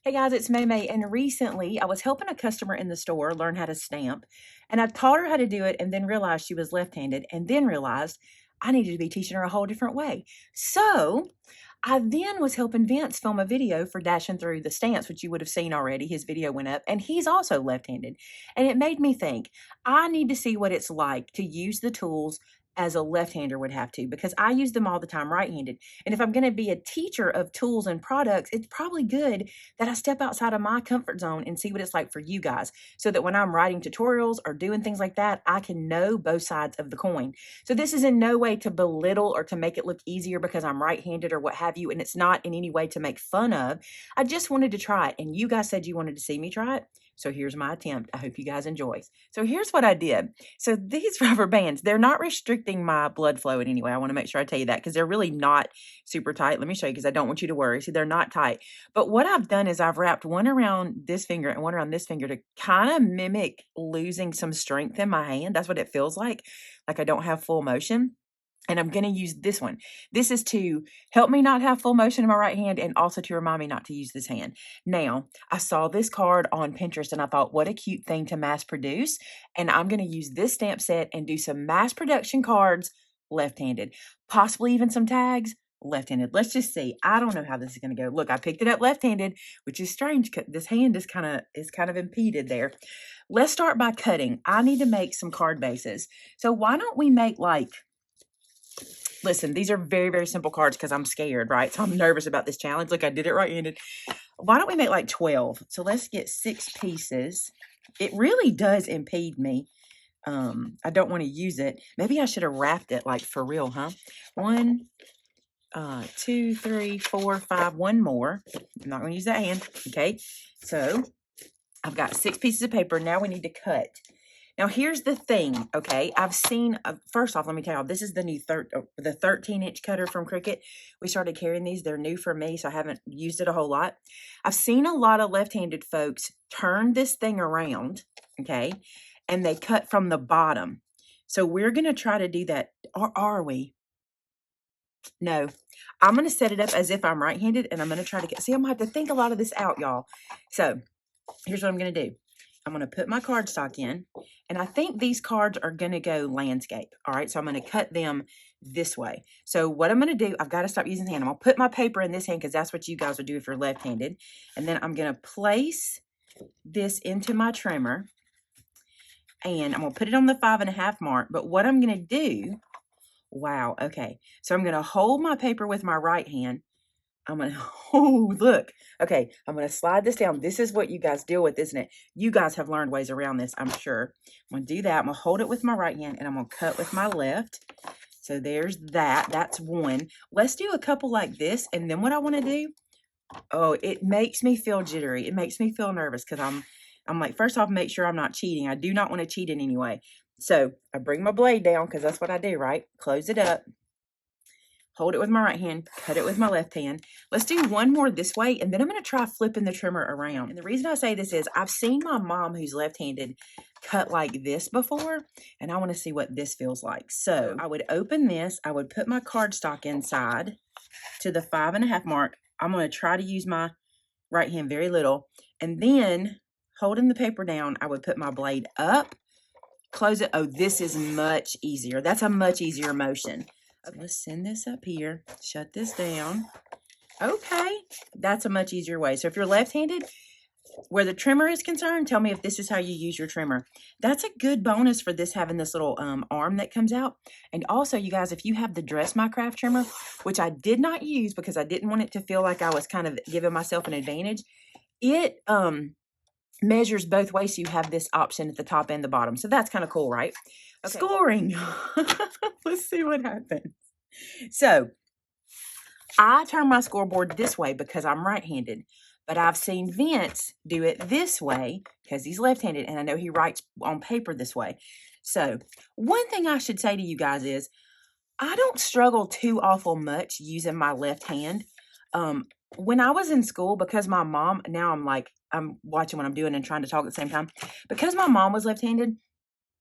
Hey guys, it's Maymay, and recently I was helping a customer in the store learn how to stamp, and I taught her how to do it and then realized she was left-handed and then realized I needed to be teaching her a whole different way. So I then was helping Vince film a video for Dashing Through the Stamps, which you would have seen already. His video went up, and he's also left-handed. And it made me think, I need to see what it's like to use the tools as a left-hander would have to, because I use them all the time right-handed. And if I'm going to be a teacher of tools and products, it's probably good that I step outside of my comfort zone and see what it's like for you guys, so that when I'm writing tutorials or doing things like that, I can know both sides of the coin. So this is in no way to belittle or to make it look easier because I'm right-handed or what have you, and it's not in any way to make fun of. I just wanted to try it, and you guys said you wanted to see me try it. So here's my attempt. I hope you guys enjoy. So here's what I did. So these rubber bands, they're not restricting my blood flow in any way. I want to make sure I tell you that, because they're really not super tight. Let me show you, because I don't want you to worry. See, they're not tight. But what I've done is I've wrapped one around this finger and one around this finger to kind of mimic losing some strength in my hand. That's what it feels like I don't have full motion. And I'm going to use this one. This is to help me not have full motion in my right hand, and also to remind me not to use this hand. Now, I saw this card on Pinterest and I thought, what a cute thing to mass produce. And I'm going to use this stamp set and do some mass production cards left-handed, possibly even some tags left-handed. Let's just see. I don't know how this is going to go. Look, I picked it up left-handed, which is strange because this hand is kind of impeded there. Let's start by cutting. I need to make some card bases. So why don't we make listen, these are very, very simple cards because I'm scared, right? So I'm nervous about this challenge. Look, I did it right-handed. Why don't we make 12? So let's get 6 pieces. It really does impede me. I don't want to use it. Maybe I should have wrapped it for real, huh? 1, 2, 3, 4, 5, one more. I'm not going to use that hand. Okay. So I've got 6 pieces of paper. Now we need to cut. Now, here's the thing, okay? I've seen, first off, let me tell you, this is the new the 13-inch cutter from Cricut. We started carrying these. They're new for me, so I haven't used it a whole lot. I've seen a lot of left-handed folks turn this thing around, okay? And they cut from the bottom. So we're going to try to do that. Or are we? No. I'm going to set it up as if I'm right-handed, and I'm going to try to get, see, I'm going to have to think a lot of this out, y'all. So here's what I'm going to do. I'm going to put my cardstock in, and I think these cards are going to go landscape. All right, so I'm going to cut them this way. So what I'm going to do, I've got to stop using hand. I'm going to put my paper in this hand because that's what you guys would do if you're left-handed. And then I'm going to place this into my trimmer, and I'm going to put it on the 5.5 mark. But what I'm going to do, wow, okay. So I'm going to hold my paper with my right hand. I'm going to, oh, look. Okay, I'm going to slide this down. This is what you guys deal with, isn't it? You guys have learned ways around this, I'm sure. I'm going to do that. I'm going to hold it with my right hand, and I'm going to cut with my left. So there's that. That's one. Let's do a couple like this, and then what I want to do, oh, it makes me feel jittery. It makes me feel nervous because I'm like, first off, make sure I'm not cheating. I do not want to cheat in any way. So I bring my blade down because that's what I do, right? Close it up. Hold it with my right hand, cut it with my left hand. Let's do one more this way, and then I'm going to try flipping the trimmer around. And the reason I say this is I've seen my mom, who's left-handed, cut like this before, and I want to see what this feels like. So I would open this. I would put my cardstock inside to the 5.5 mark. I'm going to try to use my right hand very little. And then, holding the paper down, I would put my blade up, close it. Oh, this is much easier. That's a much easier motion. Okay, let's send this up here, shut this down. Okay, that's a much easier way. So if you're left-handed, where the trimmer is concerned, tell me if this is how you use your trimmer. That's a good bonus for this, having this little arm that comes out. And also, you guys, if you have the Dress My Craft trimmer, which I did not use because I didn't want it to feel like I was kind of giving myself an advantage, it measures both ways, so you have this option at the top and the bottom. So that's kind of cool, right? Okay. Scoring. Let's see what happens. So I turn my scoreboard this way because I'm right-handed, but I've seen Vince do it this way because he's left-handed, and I know he writes on paper this way. So one thing I should say to you guys is I don't struggle too awful much using my left hand. When I was in school, because my mom, now I'm watching what I'm doing and trying to talk at the same time. Because my mom was left-handed,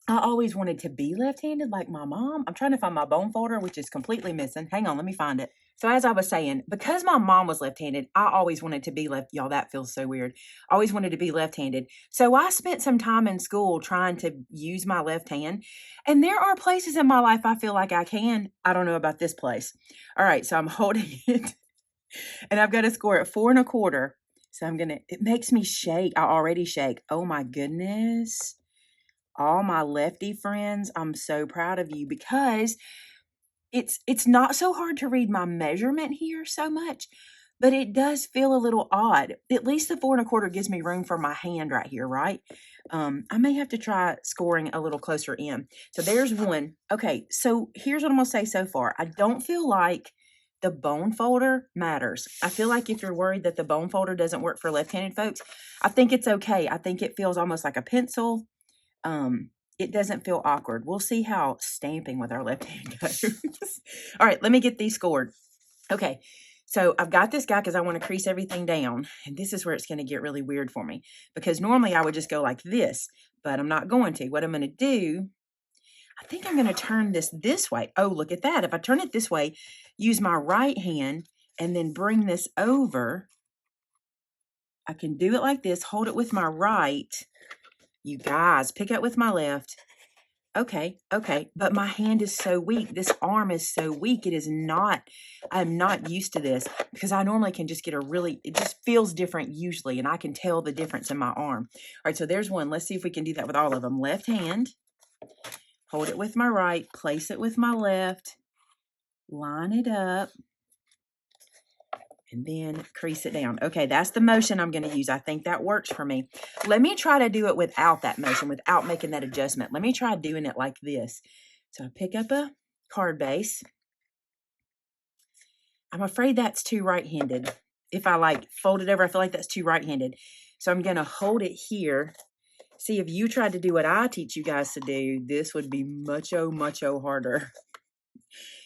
I always wanted to be left-handed like my mom. I'm trying to find my bone folder, which is completely missing. Hang on, let me find it. So as I was saying, because my mom was left-handed, I always wanted to be left. Y'all, that feels so weird. I always wanted to be left-handed. So I spent some time in school trying to use my left hand. And there are places in my life I feel like I can. I don't know about this place. All right, so I'm holding it. And I've got to score at 4 1/4. So it makes me shake. I already shake. Oh my goodness. All my lefty friends, I'm so proud of you because it's not so hard to read my measurement here so much, but it does feel a little odd. At least the 4 1/4 gives me room for my hand right here, right? I may have to try scoring a little closer in. So there's one. Okay, so here's what I'm going to say so far. I don't feel like the bone folder matters. I feel like if you're worried that the bone folder doesn't work for left-handed folks, I think it's okay. I think it feels almost like a pencil. It doesn't feel awkward. We'll see how stamping with our left hand goes. All right, let me get these scored. Okay, so I've got this guy because I want to crease everything down. And this is where it's going to get really weird for me. Because normally I would just go like this, but I'm not going to. What I'm going to do, I think I'm going to turn this way. Oh, look at that. If I turn it this way, use my right hand, and then bring this over, I can do it like this, hold it with my right. You guys, pick up with my left. Okay, but my hand is so weak. This arm is so weak. I'm not used to this because I normally can just get it just feels different usually, and I can tell the difference in my arm. All right, so there's one. Let's see if we can do that with all of them. Left hand, hold it with my right, place it with my left, line it up, and then crease it down. Okay, that's the motion I'm going to use. I think that works for me. Let me try to do it without that motion, without making that adjustment. Let me try doing it like this. So I pick up a card base. I'm afraid that's too right-handed. If I fold it over, I feel like that's too right-handed. So I'm going to hold it here. See, if you tried to do what I teach you guys to do, this would be mucho harder.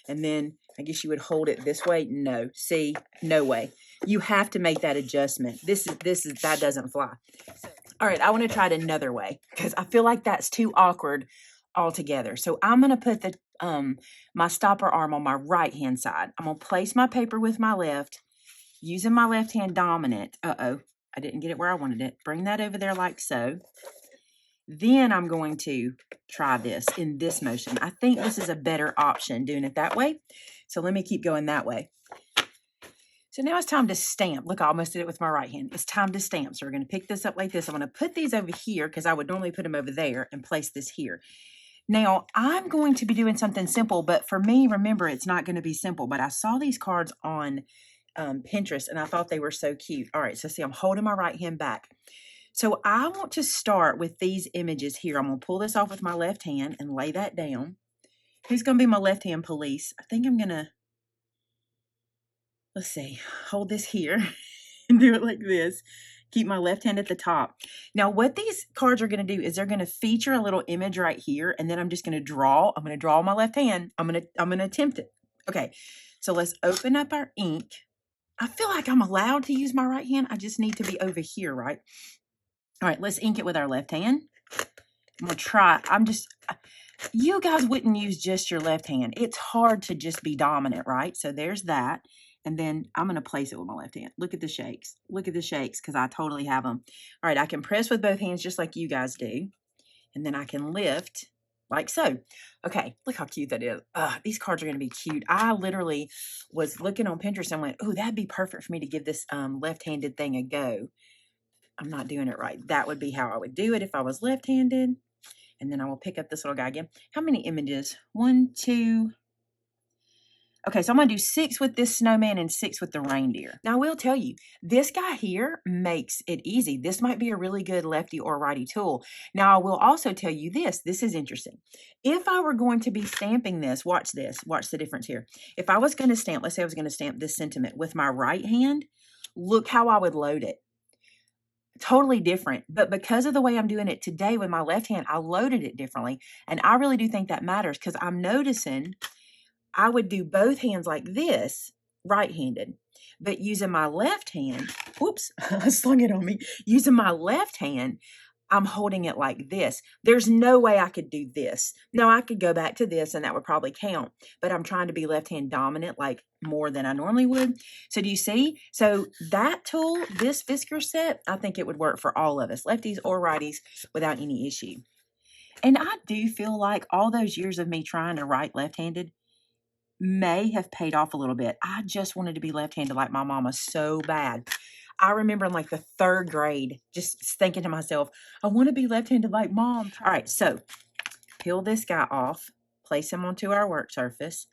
And then I guess you would hold it this way. No, see, no way. You have to make that adjustment. That doesn't fly. All right, I want to try it another way because I feel like that's too awkward altogether. So I'm going to put my stopper arm on my right hand side. I'm going to place my paper with my left, using my left hand dominant. Uh-oh, I didn't get it where I wanted it. Bring that over there like so. Then I'm going to try this in this motion. I think this is a better option doing it that way. So let me keep going that way. So now it's time to stamp. Look, I almost did it with my right hand. It's time to stamp. So we're going to pick this up like this. I'm going to put these over here because I would normally put them over there and place this here. Now, I'm going to be doing something simple, but for me, remember, it's not going to be simple. But I saw these cards on Pinterest, and I thought they were so cute. All right, so see, I'm holding my right hand back. So I want to start with these images here. I'm going to pull this off with my left hand and lay that down. Who's going to be my left hand police? I think I'm going to, let's see, hold this here and do it like this. Keep my left hand at the top. Now, what these cards are going to do is they're going to feature a little image right here, and then I'm just going to draw. I'm going to draw my left hand. I'm going to attempt it. Okay, so let's open up our ink. I feel like I'm allowed to use my right hand. I just need to be over here, right? All right, let's ink it with our left hand. I'm going to try. You guys wouldn't use just your left hand. It's hard to just be dominant, right? So there's that. And then I'm going to place it with my left hand. Look at the shakes. Look at the shakes because I totally have them. All right, I can press with both hands just like you guys do. And then I can lift like so. Okay, look how cute that is. These cards are going to be cute. I literally was looking on Pinterest and went, oh, that'd be perfect for me to give this left-handed thing a go. I'm not doing it right. That would be how I would do it if I was left-handed. And then I will pick up this little guy again. How many images? 1, 2. Okay, so I'm going to do 6 with this snowman and 6 with the reindeer. Now, I will tell you, this guy here makes it easy. This might be a really good lefty or righty tool. Now, I will also tell you this. This is interesting. If I were going to be stamping this, watch this. Watch the difference here. If I was going to stamp, let's say I was going to stamp this sentiment with my right hand, look how I would load it. Totally different. But because of the way I'm doing it today with my left hand, I loaded it differently. And I really do think that matters because I'm noticing I would do both hands like this, right-handed, but using my left hand, whoops, I slung it on me. Using my left hand, I'm holding it like this. There's no way I could do this. Now I could go back to this and that would probably count, but I'm trying to be left-hand dominant like more than I normally would. So do you see? So that tool, this whisker set, I think it would work for all of us, lefties or righties, without any issue. And I do feel like all those years of me trying to write left-handed may have paid off a little bit. I just wanted to be left-handed like my mama so bad. I remember in like the 3rd grade, just thinking to myself, I want to be left-handed like mom. All right, so peel this guy off, place him onto our work surface,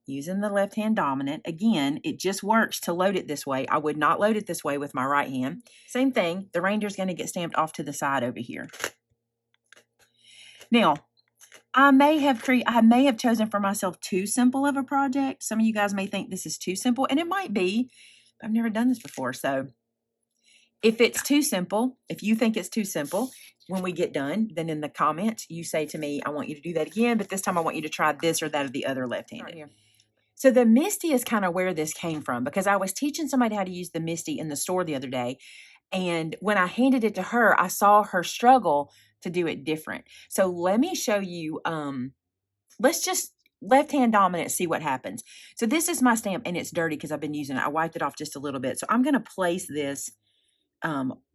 using the left-hand dominant. Again, it just works to load it this way. I would not load it this way with my right hand. Same thing, the reindeer's going to get stamped off to the side over here. Now, I may have chosen for myself too simple of a project. Some of you guys may think this is too simple, and it might be. I've never done this before, so if it's too simple, if you think it's too simple, when we get done, then in the comments, you say to me, I want you to do that again, but this time I want you to try this or that or the other left-handed. Right. So the Misti is kind of where this came from, because I was teaching somebody how to use the Misti in the store the other day, and when I handed it to her, I saw her struggle to do it different. So let me show you, let's just left-hand dominant, see what happens. So this is my stamp, and it's dirty because I've been using it. I wiped it off just a little bit. So I'm going to place this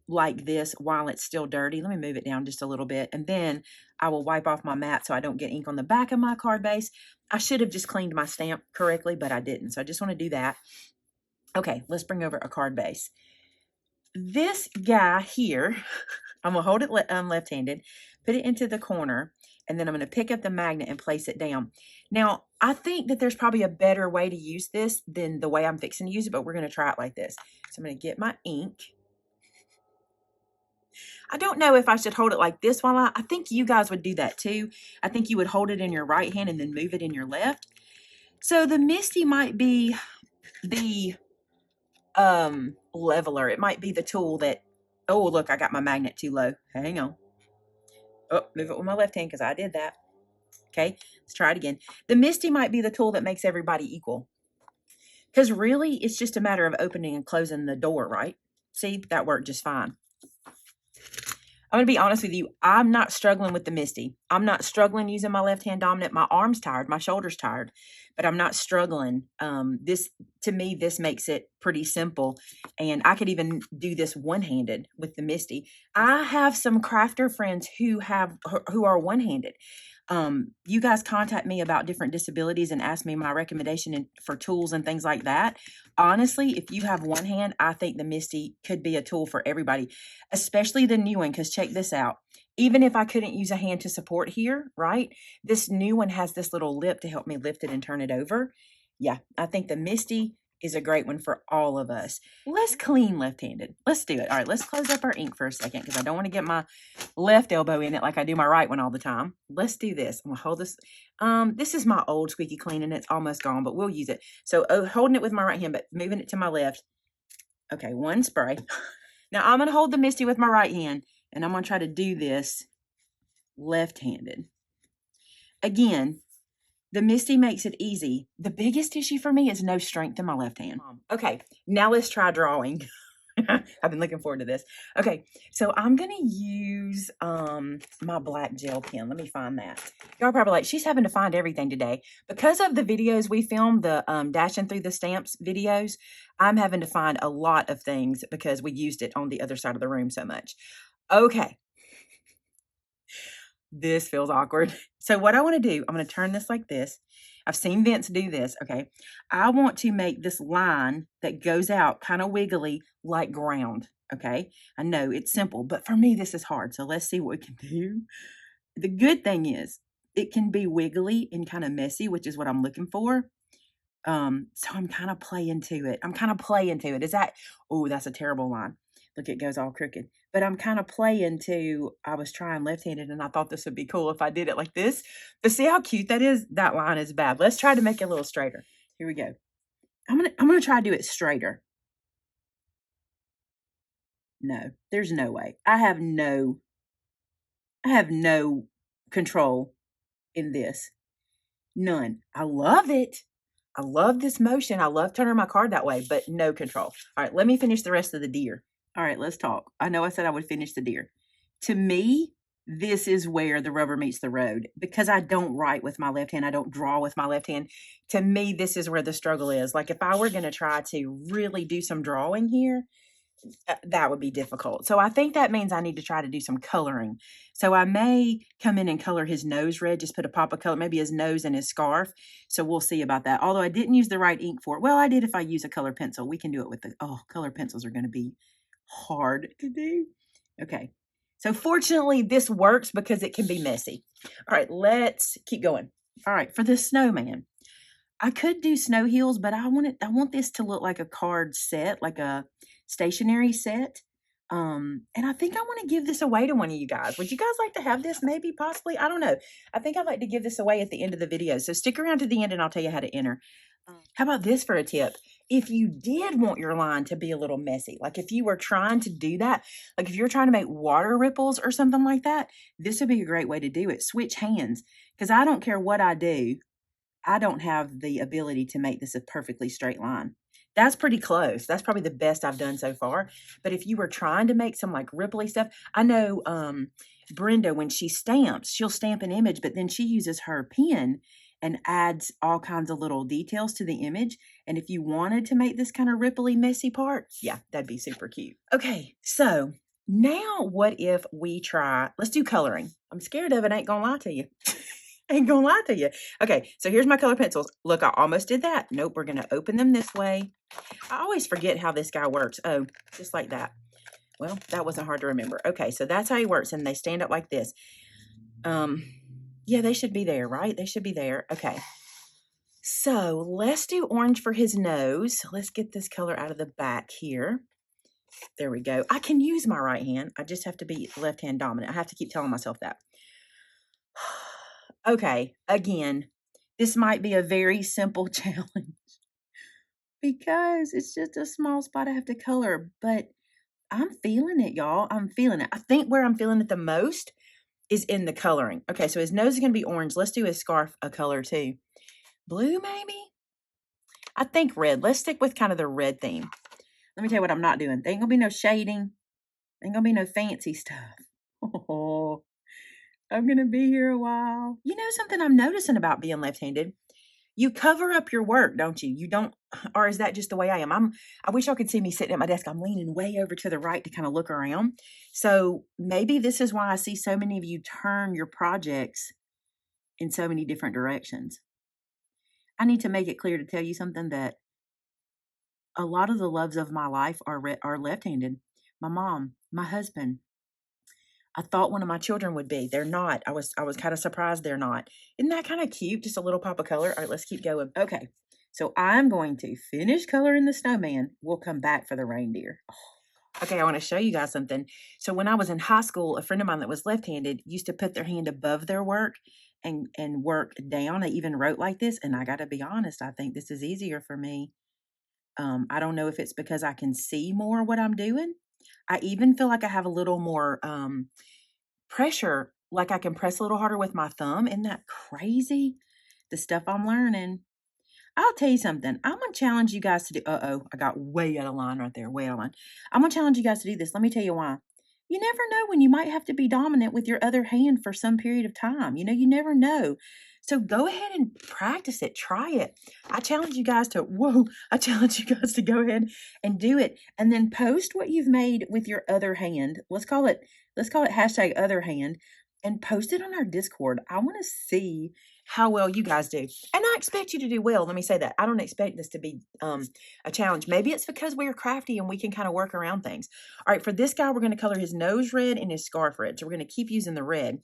like this while it's still dirty. Let me move it down just a little bit, and then I will wipe off my mat so I don't get ink on the back of my card base. I should have just cleaned my stamp correctly, but I didn't. So I just want to do that. Okay, let's bring over a card base. This guy here, I'm going to hold it left-handed, put it into the corner, and then I'm going to pick up the magnet and place it down. Now, I think that there's probably a better way to use this than the way I'm fixing to use it, but we're going to try it like this. So I'm going to get my ink. I don't know if I should hold it like this while I think you guys would do that too. I think you would hold it in your right hand and then move it in your left. So the Misti might be the leveler. It might be the tool that, oh, look, I got my magnet too low. Hang on. Oh, move it with my left hand because I did that. Okay, let's try it again. The Misti might be the tool that makes everybody equal. Because really, it's just a matter of opening and closing the door, right? See, that worked just fine. I'm going to be honest with you. I'm not struggling with the Misti. I'm not struggling using my left-hand dominant. My arm's tired. My shoulder's tired. But I'm not struggling. To me, this makes it pretty simple. And I could even do this one-handed with the Misti. I have some crafter friends who are one-handed. You guys contact me about different disabilities and ask me my recommendation for tools and things like that. Honestly, if you have one hand, I think the Misti could be a tool for everybody, especially the new one, because check this out. Even if I couldn't use a hand to support here, right? This new one has this little lip to help me lift it and turn it over. Yeah, I think the Misti is a great one for all of us. Let's clean left-handed. Let's do it. All right, let's close up our ink for a second because I don't want to get my left elbow in it like I do my right one all the time. Let's do this. I'm going to hold this. This is my old squeaky clean and it's almost gone, but we'll use it. So holding it with my right hand, but moving it to my left. Okay, one spray. Now I'm going to hold the Misti with my right hand and I'm going to try to do this left-handed. Again, the Misti makes it easy. The biggest issue for me is no strength in my left hand. Okay, now let's try drawing. I've been looking forward to this. Okay, so I'm going to use my black gel pen. Let me find that. Y'all are probably like, she's having to find everything today. Because of the videos we filmed, the Dashing Through the Stamps videos, I'm having to find a lot of things because we used it on the other side of the room so much. Okay. This feels awkward. So what I want to do, I'm going to turn this like this. I've seen Vince do this, okay? I want to make this line that goes out kind of wiggly like ground, okay? I know it's simple, but for me, this is hard. So let's see what we can do. The good thing is it can be wiggly and kind of messy, which is what I'm looking for. So I'm kind of playing to it. Is that, oh, that's a terrible line. Look, it goes all crooked. But I'm kind of playing to, I was trying left-handed and I thought this would be cool if I did it like this. But see how cute that is? That line is bad. Let's try to make it a little straighter. Here we go. I'm gonna try to do it straighter. No, there's no way. I have no control in this. None. I love it. I love this motion. I love turning my card that way, but no control. All right, let me finish the rest of the deer. All right, let's talk. I know I said I would finish the deer. To me, this is where the rubber meets the road because I don't write with my left hand. I don't draw with my left hand. To me, this is where the struggle is. Like if I were going to try to really do some drawing here, that would be difficult. So I think that means I need to try to do some coloring. So I may come in and color his nose red, just put a pop of color, maybe his nose and his scarf. So we'll see about that. Although I didn't use the right ink for it. Well, I did if I use a color pencil. We can do it with the, color pencils are going to be hard to do. Okay. So fortunately, this works because it can be messy. All right, let's keep going. All right, for this snowman, I could do snow heels, but I want this to look like a card set, like a stationery set. And I think I want to give this away to one of you guys. Would you guys like to have this? Maybe, possibly. I don't know. I think I'd like to give this away at the end of the video. So stick around to the end and I'll tell you how to enter. How about this for a tip? If you did want your line to be a little messy, like if you were trying to do that, like if you're trying to make water ripples or something like that, this would be a great way to do it. Switch hands, because I don't care what I do. I don't have the ability to make this a perfectly straight line. That's pretty close. That's probably the best I've done so far. But if you were trying to make some like ripply stuff, I know Brenda, when she stamps, she'll stamp an image, but then she uses her pen and adds all kinds of little details to the image. And if you wanted to make this kind of ripply, messy part, yeah, that'd be super cute. Okay, so now what if we try, let's do coloring. I'm scared of it, ain't gonna lie to you. Ain't gonna lie to you. Okay, so here's my color pencils. Look, I almost did that. Nope, we're gonna open them this way. I always forget how this guy works. Oh, just like that. Well, that wasn't hard to remember. Okay, so that's how he works, and they stand up like this. Yeah, they should be there, right? They should be there. Okay. So let's do orange for his nose. Let's get this color out of the back here. There we go. I can use my right hand. I just have to be left hand dominant. I have to keep telling myself that. Okay, again, this might be a very simple challenge because it's just a small spot I have to color, but I'm feeling it, y'all. I'm feeling it. I think where I'm feeling it the most is in the coloring. Okay, so his nose is going to be orange. Let's do his scarf a color too. Blue, maybe? I think red. Let's stick with kind of the red theme. Let me tell you what I'm not doing. There ain't going to be no shading. There ain't going to be no fancy stuff. Oh, I'm going to be here a while. You know something I'm noticing about being left-handed? You cover up your work, don't you? You don't, or is that just the way I am? I wish y'all could see me sitting at my desk. I'm leaning way over to the right to kind of look around. So maybe this is why I see so many of you turn your projects in so many different directions. I need to make it clear to tell you something, that a lot of the loves of my life are left-handed. My mom, my husband. I thought one of my children would be. They're not. I was kind of surprised they're not. Isn't that kind of cute? Just a little pop of color. All right, let's keep going. Okay, so I'm going to finish coloring the snowman. We'll come back for the reindeer. Okay, I want to show you guys something. So when I was in high school, a friend of mine that was left-handed used to put their hand above their work and work down. I even wrote like this, and I got to be honest, I think this is easier for me. I don't know if it's because I can see more what I'm doing. I even feel like I have a little more pressure, like I can press a little harder with my thumb. Isn't that crazy? The stuff I'm learning. I'll tell you something. I'm going to challenge you guys to do, I got way out of line right there, way out of line. I'm going to challenge you guys to do this. Let me tell you why. You never know when you might have to be dominant with your other hand for some period of time. You know, you never know. So go ahead and practice it. Try it. I challenge you guys to go ahead and do it. And then post what you've made with your other hand. Let's call it hashtag other hand, and post it on our Discord. I want to see how well you guys do. And I expect you to do well. Let me say that. I don't expect this to be a challenge. Maybe it's because we're crafty and we can kind of work around things. All right, for this guy, we're going to color his nose red and his scarf red. So we're going to keep using the red.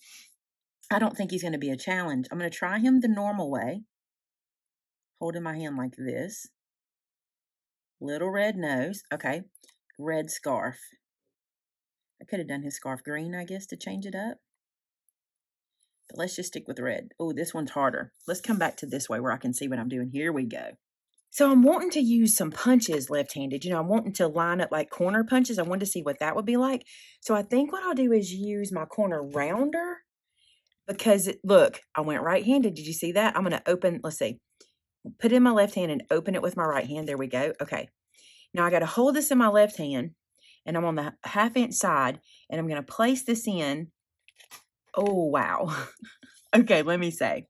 I don't think he's going to be a challenge. I'm going to try him the normal way. Holding my hand like this. Little red nose. Okay. Red scarf. I could have done his scarf green, I guess, to change it up. But let's just stick with red. Oh, this one's harder. Let's come back to this way where I can see what I'm doing. Here we go. So I'm wanting to use some punches left-handed. You know, I'm wanting to line up like corner punches. I wanted to see what that would be like. So I think what I'll do is use my corner rounder. Because, look, I went right-handed. Did you see that? I'm going to open, let's see. Put it in my left hand and open it with my right hand. There we go. Okay. Now I got to hold this in my left hand. and I'm on the 1/2 inch side, and I'm going to place this in. Oh, wow. Okay, let me say.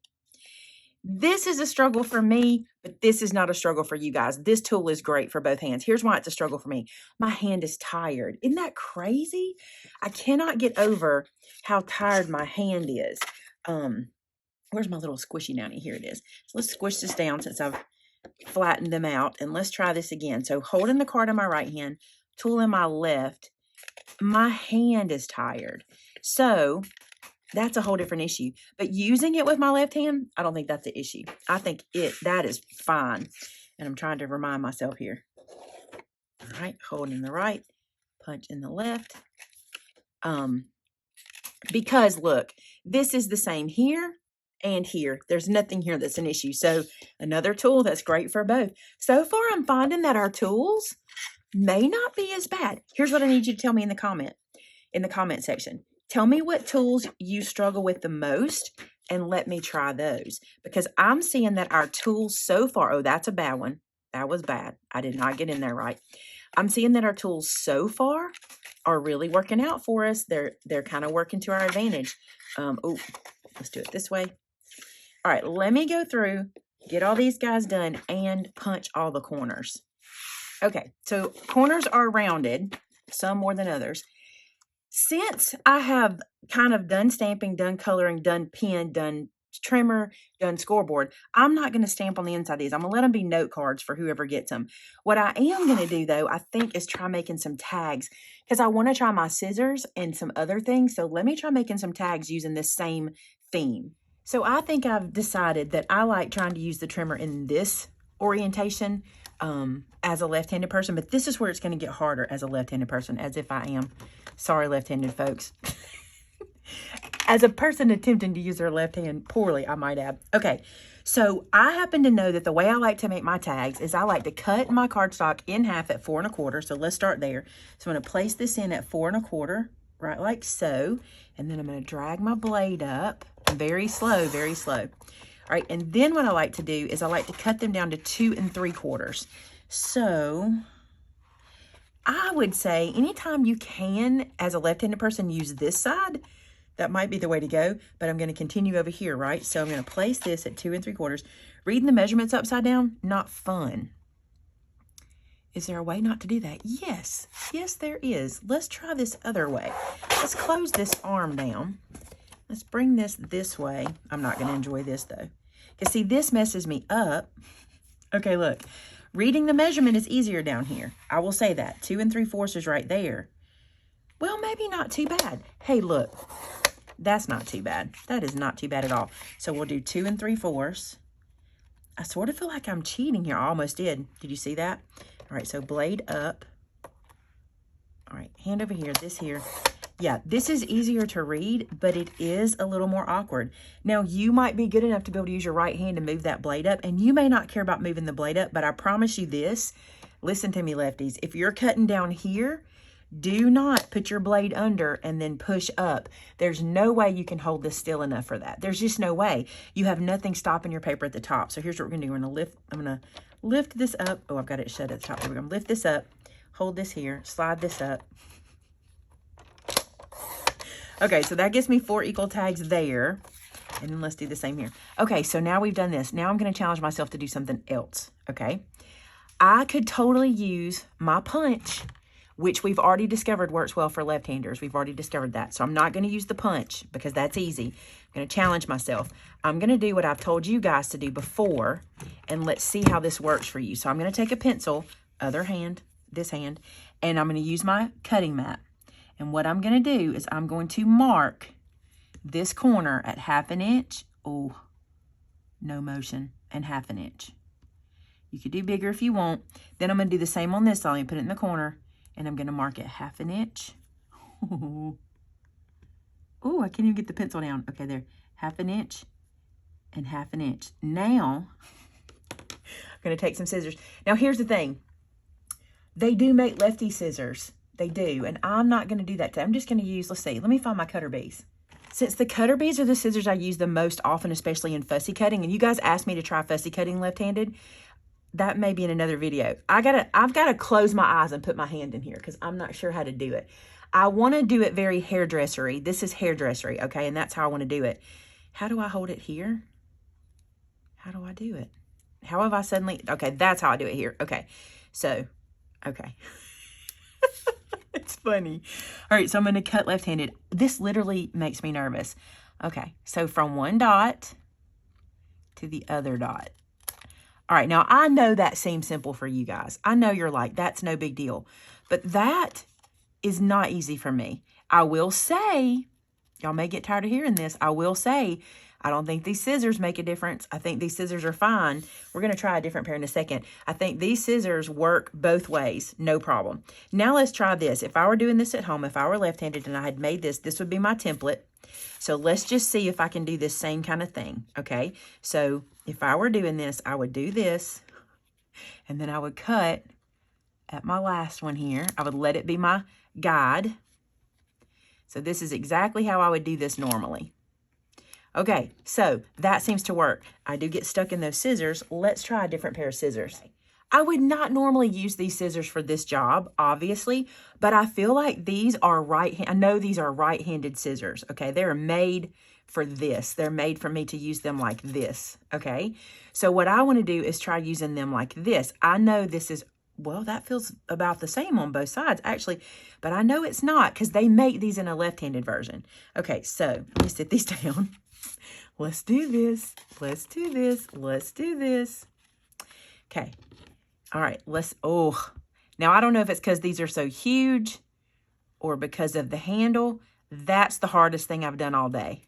This is a struggle for me, but this is not a struggle for you guys. This tool is great for both hands. Here's why it's a struggle for me. My hand is tired. Isn't that crazy? I cannot get over how tired my hand is. Where's my little squishy downy? Here it is. So let's squish this down since I've flattened them out, and let's try this again. So holding the card in my right hand, tool in my left, my hand is tired. So that's a whole different issue. But using it with my left hand, I don't think that's the issue. I think that is fine. And I'm trying to remind myself here. All right, hold in the right, punch in the left. Because look, this is the same here and here. There's nothing here that's an issue. So another tool that's great for both. So far, I'm finding that our tools may not be as bad. Here's what I need you to tell me in the comment section. Tell me what tools you struggle with the most and let me try those. Because I'm seeing that our tools so far, oh, that's a bad one. That was bad. I did not get in there right. I'm seeing that our tools so far are really working out for us. They're kind of working to our advantage. Oh, let's do it this way. All right, let me go through, get all these guys done, and punch all the corners. Okay, so corners are rounded, some more than others. Since I have kind of done stamping, done coloring, done pen, done trimmer, done scoreboard, I'm not going to stamp on the inside of these. I'm going to let them be note cards for whoever gets them. What I am going to do, though, I think is try making some tags because I want to try my scissors and some other things. So let me try making some tags using this same theme. So I think I've decided that I like trying to use the trimmer in this orientation as a left-handed person, but this is where it's going to get harder as a left-handed person, as if I am. Sorry, left-handed folks. As a person attempting to use their left hand poorly, I might add. Okay, so I happen to know that the way I like to make my tags is I like to cut my cardstock in half at 4 1/4. So let's start there. So I'm going to place this in at 4 1/4, right like so. And then I'm going to drag my blade up very slow, very slow. All right, and then what I like to do is I like to cut them down to 2 3/4. So I would say anytime you can, as a left-handed person, use this side, that might be the way to go, but I'm going to continue over here, right? So I'm going to place this at 2 3/4. Reading the measurements upside down, not fun. Is there a way not to do that? Yes. Yes, there is. Let's try this other way. Let's close this arm down. Let's bring this way. I'm not going to enjoy this, though. Because, see, this messes me up. Okay, look. Reading the measurement is easier down here. I will say that. 2 3/4 is right there. Well, maybe not too bad. Hey, look. That's not too bad. That is not too bad at all. So we'll do 2 3/4. I sort of feel like I'm cheating here. I almost did. Did you see that? All right, so blade up. All right, hand over here, this here. Yeah, this is easier to read, but it is a little more awkward. Now, you might be good enough to be able to use your right hand to move that blade up, and you may not care about moving the blade up, but I promise you this. Listen to me, lefties. If you're cutting down here, do not put your blade under and then push up. There's no way you can hold this still enough for that. There's just no way. You have nothing stopping your paper at the top. So here's what we're going to do. I'm going to lift this up. Oh, I've got it shut at the top. We're going to lift this up, hold this here, slide this up. Okay, so that gives me 4 equal tags there. And then let's do the same here. Okay, so now we've done this. Now I'm going to challenge myself to do something else, okay? I could totally use my punch, which we've already discovered works well for left-handers. We've already discovered that. So I'm not going to use the punch because that's easy. I'm going to challenge myself. I'm going to do what I've told you guys to do before, and let's see how this works for you. So I'm going to take a pencil, other hand, this hand, and I'm going to use my cutting mat. And what I'm going to do is I'm going to mark this corner at 1/2 inch. Oh, no motion, and 1/2 inch. You could do bigger if you want. Then I'm going to do the same on this side. Put it in the corner. And I'm going to mark it 1/2 inch. Oh, I can't even get the pencil down. Okay, there. 1/2 inch and 1/2 inch. Now, I'm going to take some scissors. Now, here's the thing. They do make lefty scissors. They do. And I'm not going to do that today. I'm just going to use, let's see. Let me find my cutter bees. Since the cutter bees are the scissors I use the most often, especially in fussy cutting, and you guys asked me to try fussy cutting left-handed, that may be in another video. I've got to close my eyes and put my hand in here because I'm not sure how to do it. I want to do it very hairdressery. This is hairdressery, okay? And that's how I want to do it. How do I hold it here? How do I do it? How have I suddenly... Okay, that's how I do it here. Okay, so, okay. It's funny. All right, so I'm going to cut left-handed. This literally makes me nervous. Okay, so from one dot to the other dot. All right, now I know that seems simple for you guys. I know you're like, that's no big deal. But that is not easy for me. I will say, y'all may get tired of hearing this, I will say, I don't think these scissors make a difference. I think these scissors are fine. We're going to try a different pair in a second. I think these scissors work both ways, no problem. Now let's try this. If I were doing this at home, if I were left-handed and I had made this, this would be my template. So let's just see if I can do this same kind of thing, okay? So if I were doing this, I would do this, and then I would cut at my last one here. I would let it be my guide. So this is exactly how I would do this normally. Okay, so that seems to work. I do get stuck in those scissors. Let's try a different pair of scissors. I would not normally use these scissors for this job, obviously, but I feel like these are I know these are right-handed scissors, okay? They're made for this. They're made for me to use them like this, okay? So what I want to do is try using them like this. I know this is, well, that feels about the same on both sides, actually, but I know it's not because they make these in a left-handed version. Okay, so let me sit these down. Let's do this. Let's do this. Let's do this. Okay. All right. Now I don't know if it's because these are so huge or because of the handle. That's the hardest thing I've done all day.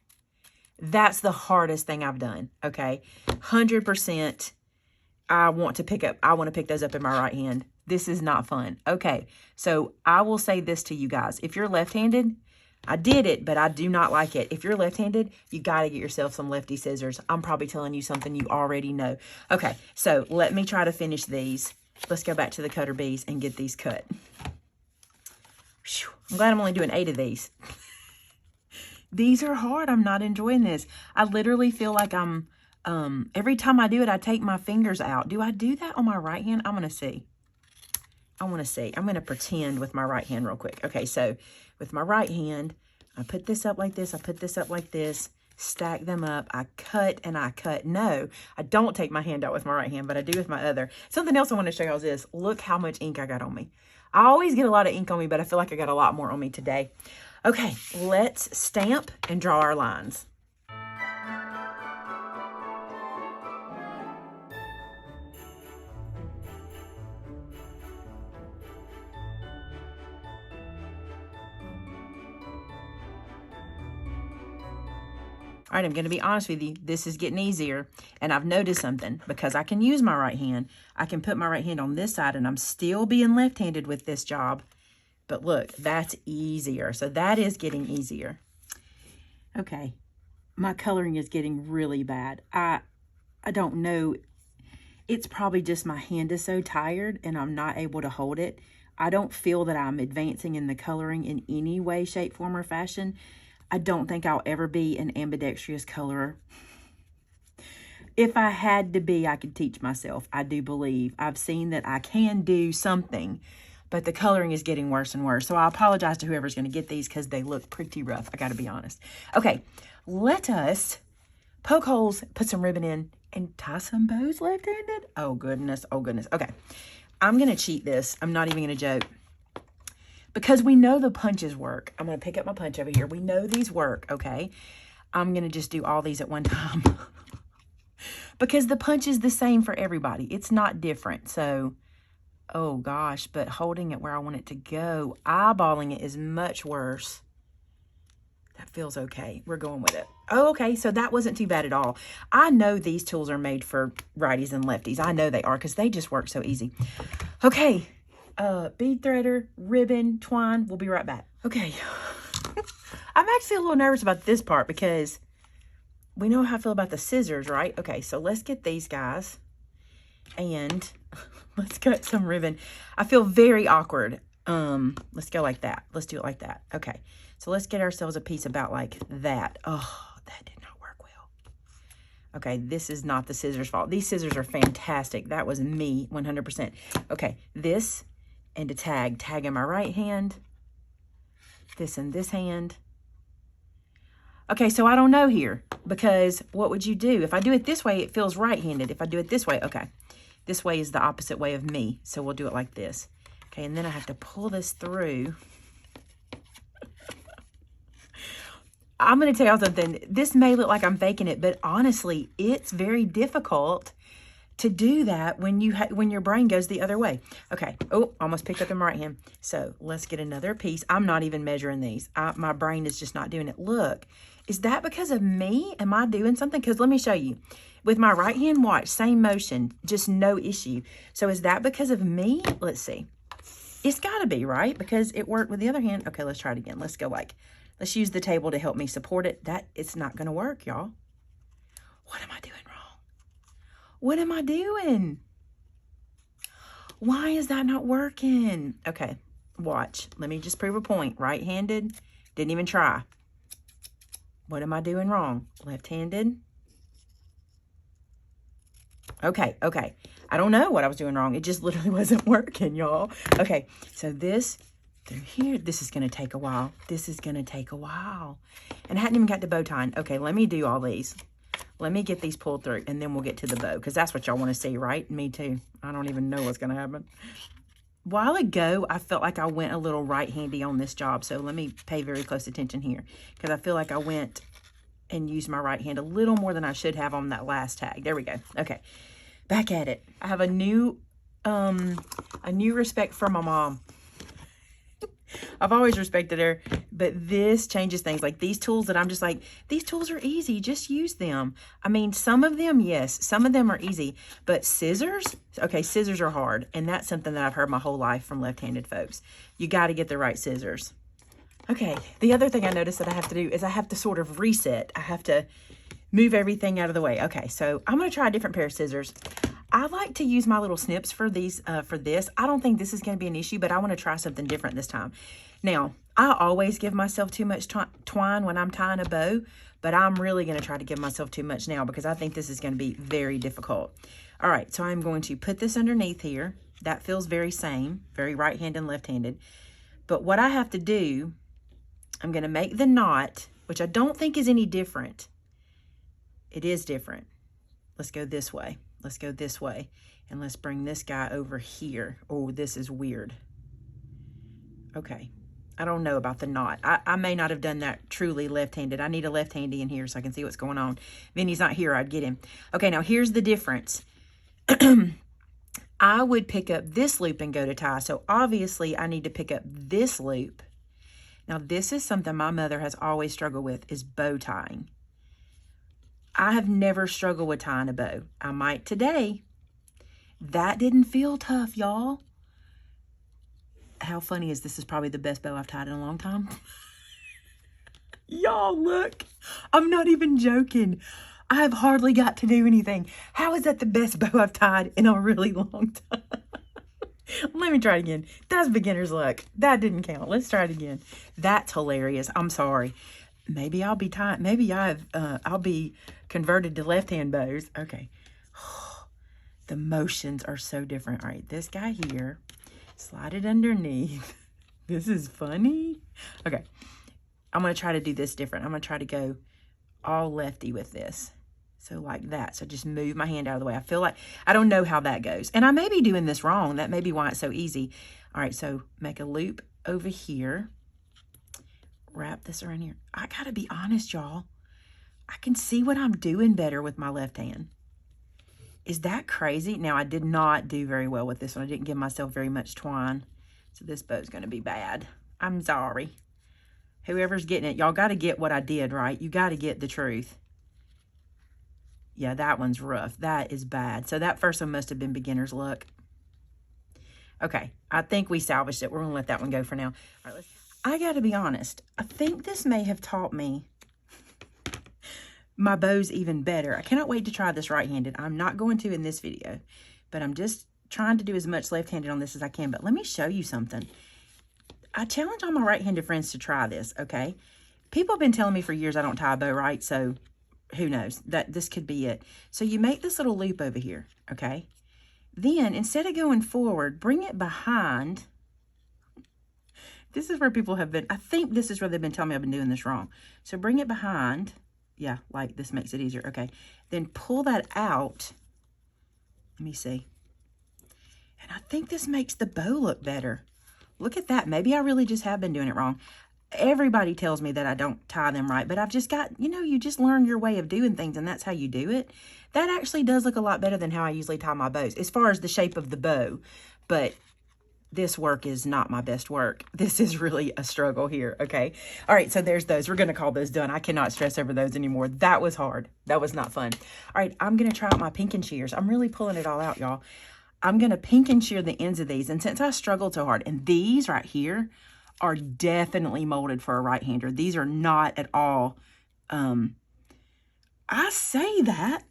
That's the hardest thing I've done. Okay. 100%. I want to pick those up in my right hand. This is not fun. Okay. So I will say this to you guys. If you're left-handed, I did it, but I do not like it. If you're left-handed, you got to get yourself some lefty scissors. I'm probably telling you something you already know. Okay, so let me try to finish these. Let's go back to the cutter bees and get these cut. Whew, I'm glad I'm only doing 8 of these. These are hard. I'm not enjoying this. I literally feel like I'm, every time I do it, I take my fingers out. Do I do that on my right hand? I'm going to see. I want to see. I'm going to pretend with my right hand real quick. Okay, so with my right hand, I put this up like this. I put this up like this. Stack them up. I cut and I cut. No, I don't take my hand out with my right hand, but I do with my other. Something else I want to show y'all is this. Look how much ink I got on me. I always get a lot of ink on me, but I feel like I got a lot more on me today. Okay, let's stamp and draw our lines. All right, I'm going to be honest with you. This is getting easier, and I've noticed something. Because I can use my right hand, I can put my right hand on this side, and I'm still being left-handed with this job. But look, that's easier. So that is getting easier. Okay, my coloring is getting really bad. I don't know. It's probably just my hand is so tired, and I'm not able to hold it. I don't feel that I'm advancing in the coloring in any way, shape, form, or fashion. I don't think I'll ever be an ambidextrous colorer. If I had to be, I could teach myself. I do believe. I've seen that I can do something, but the coloring is getting worse and worse. So I apologize to whoever's going to get these because they look pretty rough. I got to be honest. Okay, let us poke holes, put some ribbon in, and tie some bows left-handed. Oh, goodness. Oh, goodness. Okay, I'm going to cheat this. I'm not even going to joke. Because we know the punches work. I'm going to pick up my punch over here. We know these work, okay? I'm going to just do all these at one time. Because the punch is the same for everybody. It's not different. So, oh gosh, but holding it where I want it to go, eyeballing it is much worse. That feels okay. We're going with it. Oh, okay, so that wasn't too bad at all. I know these tools are made for righties and lefties. I know they are because they just work so easy. Okay. Bead threader, ribbon, twine. We'll be right back. Okay. I'm actually a little nervous about this part because we know how I feel about the scissors, right? Okay, so let's get these guys and let's cut some ribbon. I feel very awkward. Let's go like that. Let's do it like that. Okay, so let's get ourselves a piece about like that. Oh, that did not work well. Okay, this is not the scissors' fault. These scissors are fantastic. That was me, 100%. Okay, this and a tag. Tag in my right hand. This in this hand. Okay, so I don't know here, because what would you do? If I do it this way, it feels right-handed. If I do it this way, okay. This way is the opposite way of me, so we'll do it like this. Okay, and then I have to pull this through. I'm going to tell y'all something. This may look like I'm faking it, but honestly, it's very difficult to do that when your brain goes the other way. Okay. Oh, almost picked up in my right hand. So let's get another piece. I'm not even measuring these. My brain is just not doing it. Look, is that because of me? Am I doing something? Because let me show you. With my right hand, watch, same motion, just no issue. So is that because of me? Let's see. It's got to be, right? Because it worked with the other hand. Okay, let's try it again. Let's go let's use the table to help me support it. It's not going to work, y'all. What am I doing wrong? What am I doing? Why is that not working? Okay, watch. Let me just prove a point. Right-handed, didn't even try. What am I doing wrong? Left-handed. Okay. I don't know what I was doing wrong. It just literally wasn't working, y'all. Okay, so this through here, this is going to take a while. This is going to take a while. And I hadn't even got to bow tying. Okay, let me do all these. Let me get these pulled through, and then we'll get to the bow, because that's what y'all want to see, right? Me too. I don't even know what's going to happen. A while ago, I felt like I went a little right-handy on this job, so let me pay very close attention here, because I feel like I went and used my right hand a little more than I should have on that last tag. There we go. Okay, back at it. I have a new respect for my mom. I've always respected her, but this changes things. Like these tools that I'm just like, these tools are easy, just use them. I mean, some of them, yes, some of them are easy, but scissors, okay, scissors are hard. And that's something that I've heard my whole life from left-handed folks. You got to get the right scissors. Okay, the other thing I noticed that I have to do is I have to sort of reset. I have to move everything out of the way. Okay, so I'm going to try a different pair of scissors. I like to use my little snips for these, for this. I don't think this is going to be an issue, but I want to try something different this time. Now, I always give myself too much twine when I'm tying a bow, but I'm really going to try to give myself too much now because I think this is going to be very difficult. All right, so I'm going to put this underneath here. That feels very same, very right-handed and left-handed. But what I have to do, I'm going to make the knot, which I don't think is any different. It is different. Let's go this way. Let's go this way. And let's bring this guy over here. Oh, this is weird. Okay. I don't know about the knot. I may not have done that truly left-handed. I need a left-handy in here so I can see what's going on. Vinny's not here. I'd get him. Okay, now here's the difference. I would pick up this loop and go to tie. So obviously I need to pick up this loop. Now this is something my mother has always struggled with, is bow tying. I have never struggled with tying a bow. I might today. That didn't feel tough, y'all. How funny is this? Is probably the best bow I've tied in a long time. Y'all, look. I'm not even joking. I have hardly got to do anything. How is that the best bow I've tied in a really long time? Let me try it again. That's beginner's luck. That didn't count. Let's try it again. That's hilarious. I'm sorry. Maybe I'll be tied. Maybe I'll be converted to left-hand bows. Okay. The motions are so different. All right, this guy here, slide it underneath. This is funny. Okay, I'm going to try to do this different. I'm going to try to go all lefty with this. So like that. So just move my hand out of the way. I feel like, I don't know how that goes. And I may be doing this wrong. That may be why it's so easy. All right, so make a loop over here. Wrap this around here. I gotta be honest, y'all. I can see what I'm doing better with my left hand. Is that crazy? Now, I did not do very well with this one. I didn't give myself very much twine. So this bow's gonna be bad. I'm sorry. Whoever's getting it, y'all gotta get what I did, right? You gotta get the truth. Yeah, that one's rough. That is bad. So that first one must have been beginner's luck. Okay, I think we salvaged it. We're gonna let that one go for now. All right, I gotta be honest. I think this may have taught me my bows even better. I cannot wait to try this right-handed. I'm not going to in this video, but I'm just trying to do as much left-handed on this as I can. But let me show you something. I challenge all my right-handed friends to try this, okay? People have been telling me for years I don't tie a bow right, so who knows, that this could be it. So you make this little loop over here, okay? Then instead of going forward, bring it behind. This is where people have been, I think this is where they've been telling me I've been doing this wrong. So bring it behind. Yeah, like this makes it easier. Okay, then pull that out. Let me see. And I think this makes the bow look better. Look at that. Maybe I really just have been doing it wrong. Everybody tells me that I don't tie them right, but I've just got, you know, you just learn your way of doing things, and that's how you do it. That actually does look a lot better than how I usually tie my bows, as far as the shape of the bow. But this work is not my best work. This is really a struggle here, okay? All right, so there's those. We're going to call those done. I cannot stress over those anymore. That was hard. That was not fun. All right, I'm going to try out my pink and shears. I'm really pulling it all out, y'all. I'm going to pink and shear the ends of these. And since I struggled so hard, and these right here are definitely molded for a right-hander. These are not at all, I say that.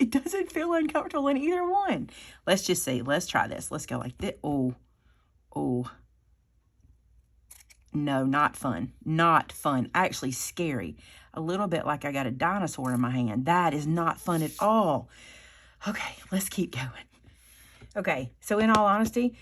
It doesn't feel uncomfortable in either one. Let's just see. Let's try this. Let's go like this. Oh, oh. No, not fun. Not fun. Actually scary. A little bit like I got a dinosaur in my hand. That is not fun at all. Okay, let's keep going. Okay, so in all honesty,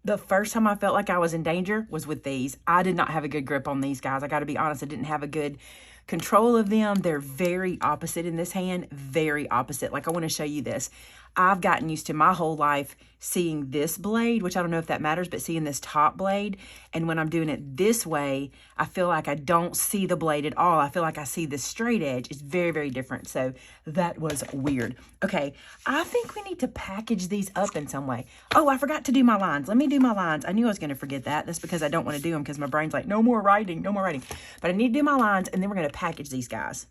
the first time I felt like I was in danger was with these. I did not have a good grip on these guys. I got to be honest, I didn't have a good control of them. They're very opposite in this hand, very opposite. Like I want to show you this. I've gotten used to my whole life seeing this blade, which I don't know if that matters, but seeing this top blade. And when I'm doing it this way, I feel like I don't see the blade at all. I feel like I see the straight edge. It's very, very different. So that was weird. Okay, I think we need to package these up in some way. Oh, I forgot to do my lines. Let me do my lines. I knew I was going to forget that. That's because I don't want to do them because my brain's like, no more writing, no more writing. But I need to do my lines, and then we're going to package these guys.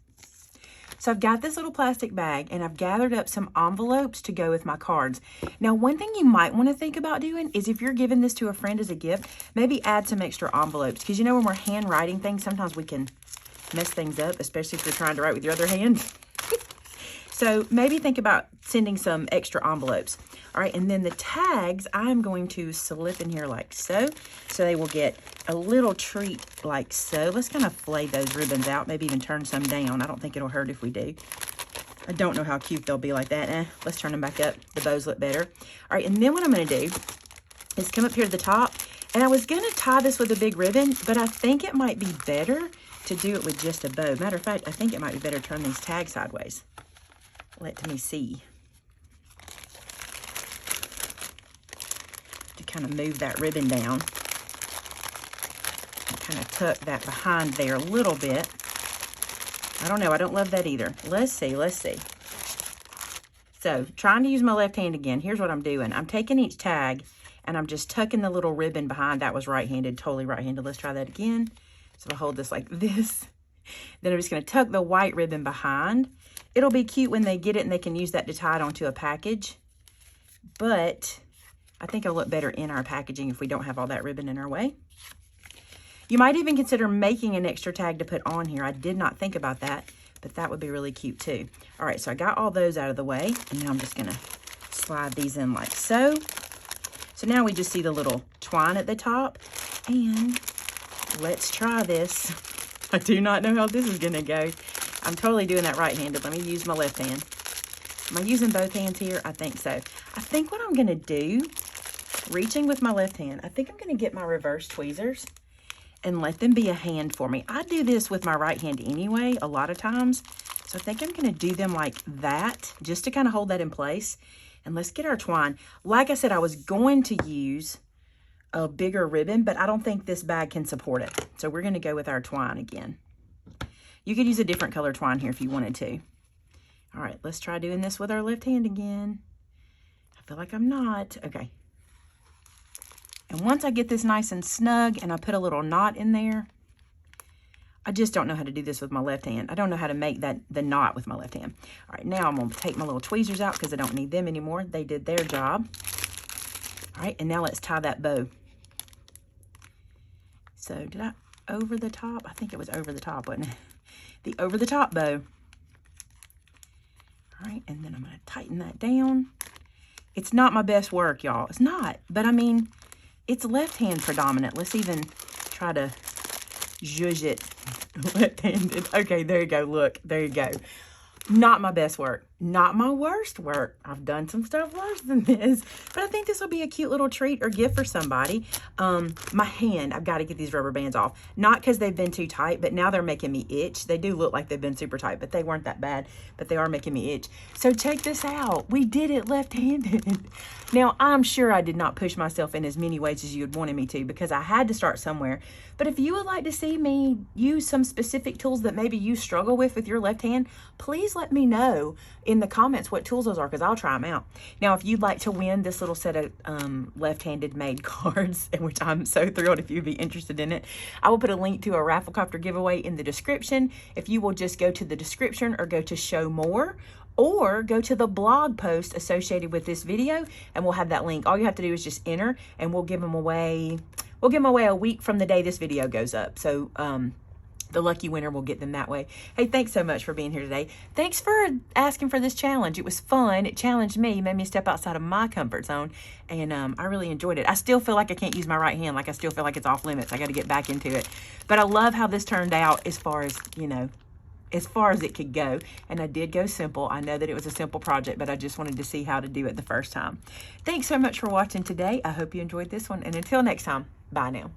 So I've got this little plastic bag, and I've gathered up some envelopes to go with my cards. Now, one thing you might want to think about doing is if you're giving this to a friend as a gift, maybe add some extra envelopes. Because you know when we're handwriting things, sometimes we can mess things up, especially if you're trying to write with your other hand. So maybe think about sending some extra envelopes. All right, and then the tags, I'm going to slip in here like so. So they will get a little treat like so. Let's kind of flay those ribbons out, maybe even turn some down. I don't think it'll hurt if we do. I don't know how cute they'll be like that. Let's turn them back up. The bows look better. All right, and then what I'm going to do is come up here to the top. And I was going to tie this with a big ribbon, but I think it might be better to do it with just a bow. Matter of fact, I think it might be better to turn these tags sideways. Let me see. To kind of move that ribbon down. And kind of tuck that behind there a little bit. I don't know. I don't love that either. Let's see. Let's see. So, trying to use my left hand again. Here's what I'm doing. I'm taking each tag and I'm just tucking the little ribbon behind. That was right-handed, totally right-handed. Let's try that again. So, I'll hold this like this. Then I'm just going to tuck the white ribbon behind. It'll be cute when they get it and they can use that to tie it onto a package. But I think it'll look better in our packaging if we don't have all that ribbon in our way. You might even consider making an extra tag to put on here. I did not think about that, but that would be really cute too. All right, so I got all those out of the way, and now I'm just gonna slide these in like so. So now we just see the little twine at the top, and let's try this. I do not know how this is gonna go. I'm totally doing that right-handed. Let me use my left hand. Am I using both hands here? I think so. I think what I'm going to do, reaching with my left hand, I think I'm going to get my reverse tweezers and let them be a hand for me. I do this with my right hand anyway, a lot of times. So I think I'm going to do them like that, just to kind of hold that in place. And let's get our twine. Like I said, I was going to use a bigger ribbon, but I don't think this bag can support it. So we're going to go with our twine again. You could use a different color twine here if you wanted to. All right, let's try doing this with our left hand again. I feel like I'm not. Okay. And once I get this nice and snug and I put a little knot in there, I just don't know how to do this with my left hand. I don't know how to make the knot with my left hand. All right, now I'm going to take my little tweezers out because I don't need them anymore. They did their job. All right, and now let's tie that bow. So did I over the top? I think it was over the top, wasn't it? The over the top bow. All right, and then I'm going to tighten that down. It's not my best work, y'all. It's not, but I mean, it's left hand predominant. Let's even try to Zhuzh it. Left-handed. Okay, there you go. Look, there you go. Not my best work. Not my worst work. I've done some stuff worse than this, but I think this will be a cute little treat or gift for somebody. My hand, I've got to get these rubber bands off. Not because they've been too tight, but now they're making me itch. They do look like they've been super tight, but they weren't that bad, but they are making me itch. So check this out. We did it left-handed. Now, I'm sure I did not push myself in as many ways as you had wanted me to because I had to start somewhere. But if you would like to see me use some specific tools that maybe you struggle with your left hand, please let me know in the comments what tools those are because I'll try them out. Now, if you'd like to win this little set of left-handed made cards, which I'm so thrilled if you'd be interested in it, I will put a link to a Rafflecopter giveaway in the description. If you will just go to the description or go to show more, or go to the blog post associated with this video and we'll have that link. All you have to do is just enter and we'll give them away. We'll give them away a week from the day this video goes up. So the lucky winner will get them that way. Hey, thanks so much for being here today. Thanks for asking for this challenge. It was fun. It challenged me, made me step outside of my comfort zone, and I really enjoyed it. I still feel like I can't use my right hand. Like I still feel like it's off limits. I got to get back into it. But I love how this turned out as far as, you know, as far as it could go. And I did go simple. I know that it was a simple project, but I just wanted to see how to do it the first time. Thanks so much for watching today. I hope you enjoyed this one. And until next time, bye now.